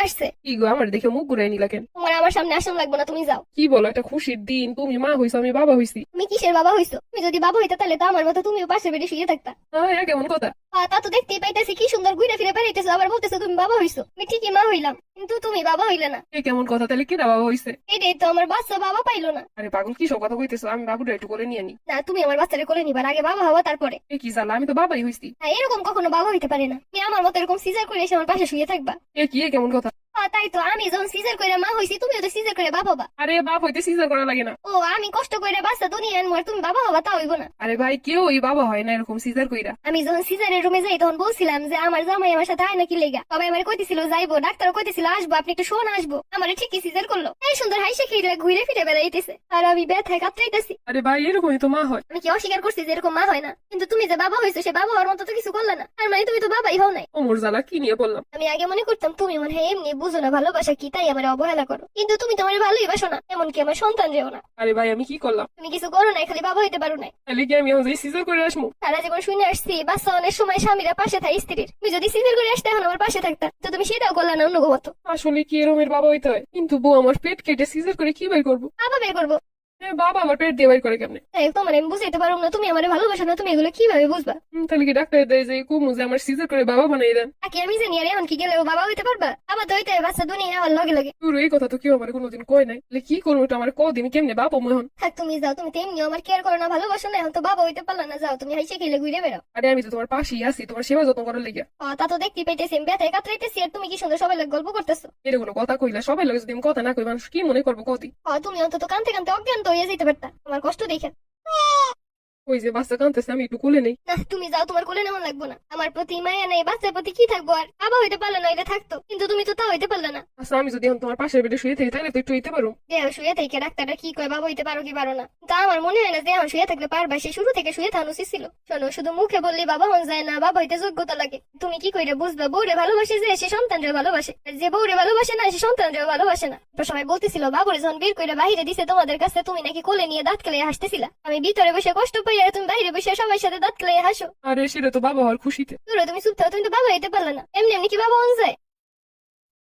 আসছে। কি গো, আমার দেখে মুখ ঘুরাই নিলা কেন? তোমার আমার সামনে আসাম লাগবে না, তুমি যাও। কি বলো, একটা খুশির দিন, তুমি মা হইছো আমি বাবা হইছি। তুমি কিসের বাবা হইছো? তুমি যদি বাবা হইতে তাহলে তো আমার মতো তুমিও পাশের বেডে শুয়ে থাকতা। কেমন কথা? তা তো দেখতেই পাইতেছি কি সুন্দর ঘুরে ফিরে বেড়াইতেছো, আবার বলতেছো তুমি বাবা হইছো। আমি ঠিকই মা হইলাম, কিন্তু তুমি বাবা হইলে না। কেমন কথা? তাহলে কেটা বাবা হইছে? এটাই তো, আমার বাচ্চা বাবা পাইলো না। আরে পাগল, কি সব কথা কইতেছো? আমি বাবুটা একটু করে নিয়ে নি। না, তুমি আমার বাচ্চারে কোলে নিবার আগে বাবা হওয়া তারপরে। কি জানা, আমি তো বাবাই হইছি। না, এরকম কখনো বাবা হইতে পারে না। তুমি আমার মতো এরকম সিজার করে এসে আমার পাশে শুয়ে থাকবা। কেমন কথা? তাই তো, আমি যখন সিজার করে মা হইছি, তুমিও তো সিজার করে বাবা হবা। আরে বাপ হইতে সিজার করা লাগে না। ও, আমি কষ্ট করে বাচ্চা দুনিয়া আনবো আর তুমি বাবা হবা, তা হইব না। আরে ভাই, কেউ ওই বাবা হয় না এরকম সিজার কইরা। আমি যখন সিজারের রুমে যাই তখন বলছিলাম যে আমার জামাই আমার সাথে আয় নাকি লেগা। সবাই আমার কইতেছিল যাইবো, ডাক্তারও কইতেছিল আসবো, আপনি একটু শোন আসবো। আমার ঠিকই সিজার করলো, এই সুন্দর হাইসে খেয়ে ঘুরে ফিরে বেড়াইতেছে, আর আমি ব্যথায় কাতরাইতেছি। আরে ভাই, এরকমই তো মা হয়। আমি কি অস্বীকার করছি যে এরকম মা হয় না? কিন্তু তুমি যে বাবা হয়েছো, সে বাবা হওয়ার মতো তো কিছু করলে না, আর মানে তুমি তো বাবাই হও নাই। ওমর জ্বালা কি নিয়ে বললাম। আমি আগে মনে করতাম তুমি মনে হয় এমনি বুঝো না ভালোবাসা কি, তাই আমার অবহেলা করো। কিন্তু তুমি তো আমার ভালোই বাসো না, এমনকি আমার সন্তান যেও না। আরে ভাই, আমি কি করলাম? তুমি কিছু করো নাই, খালি বাবা হইতে পারো নাই। তাহলে কি আমি এখন সিজার করে আসবো? সারা জীবন শুনে আসছি বাচ্চা অনেক সময় স্বামীরা পাশে থাকে স্ত্রীর। তুমি যদি সিজার করে আসতে এখন আমার পাশে থাকতা, তো তুমি সেটাও করলে না অন্য মতো। আসলে কি এরমের বাবা হইতে হয়? কিন্তু বউ আমার পেট কেটে সিজার করে কি বের করবো? বাবা বের করবো। বাবা আমার পেট দিয়ে বের করে কেমনে? তোমার আমি বুঝাইতে পারবো না, তুমি আমার ভালোবাসো না, তুমি এগুলো কিভাবে বুঝবা? তাহলে কি ডাক্তার দেয় যে কুমু যে আমার সিজার করে বাবা বানাই দেন? তাকে আমি জানি, আর এমন কি গেলেও বাবা হইতে পারবা? বাবা তো হইতে হয়, বাচ্চা দুনিয়া আমার লগে লগে। তোর এই কথা তো কেউ আমার কোনোদিন কয় নাই। তাহলে কি করবো এটা আমার কদিন কেমনে বাবা মোহন? থাক, তুমি যাও, তুমি তো এমনি আমার কেয়ার করো না, ভালোবাসো না, এখন তো বাবা হইতে পারলা না। যাও, তুমি হাইসে খেলে ঘুরে বেড়াও। আরে আমি তো তোমার পাশেই আছি, তোমার সেবা যত্ন করার লেগে। তা তো দেখতেই পাইতেছি, আমি ব্যথায় কাতরাইতেছি, আর তুমি কি সুন্দর সবাই লোক গল্প করতেছো। এটা কোনো কথা কইলা? সবাই লোক যদি আমি কথা না কই, মানুষ কি মনে করবো কতি? তুমি অন্তত কানতে কানতে অজ্ঞান তো হয়ে যেতে পারতা আমার কষ্ট দেখে। ওই যে বাচ্চা কাঁদতেছে, আমি একটু কোলে নেই। না, তুমি যাও, তোমার কোলে নেওয়া লাগবো না। আমার প্রতি মায়া নেই, বাচ্চার প্রতি কি থাকবো আর? বাবা হইতে পারলে না, এটা থাকতো, কিন্তু তুমি তো তা হইতে পারলে না। আচ্ছা, আমি যদি এখন তোমার পাশের বেডে শুয়ে থাকি তাহলে তো একটু হইতে পারো। দেহ শুয়ে থেকে ডাক্তাররা কি কয় বাবা হইতে পারো কি পারো না, তা আমার মনে হয় না যে এখন শুয়ে থাকলে পারবা। সে শুরু থেকে শুয়ে থাকা উচিত ছিল। শোনো, শুধু মুখে বললে বাবা হন যায় না, বাবা হইতে যোগ্যতা লাগে। তুমি কি কইরা বুঝবা বউরে ভালোবাসে যে সে সন্তানরে ভালোবাসে, আর যে বউরে ভালোবাসে না সে সন্তানরে ভালোবাসে না? তো সবাই বলতেছিল বাবুরে যখন বের করে বাইরে দিছে তোমাদের কাছে, তুমি নাকি কোলে নিয়ে দাঁত কেলে হাসতেছিলা। আমি ভিতরে বসে কষ্ট পাই আর তুমি বাইরে বসে সবাই সাথে দাঁত কেলে হাসো। আরে সেটা তো বাবা হওয়ার খুশিতে। তুমি চুপ থাকো, তুমি তো বাবা হইতে পারলে না। এমনি এমনি কি বাবা হন যায়?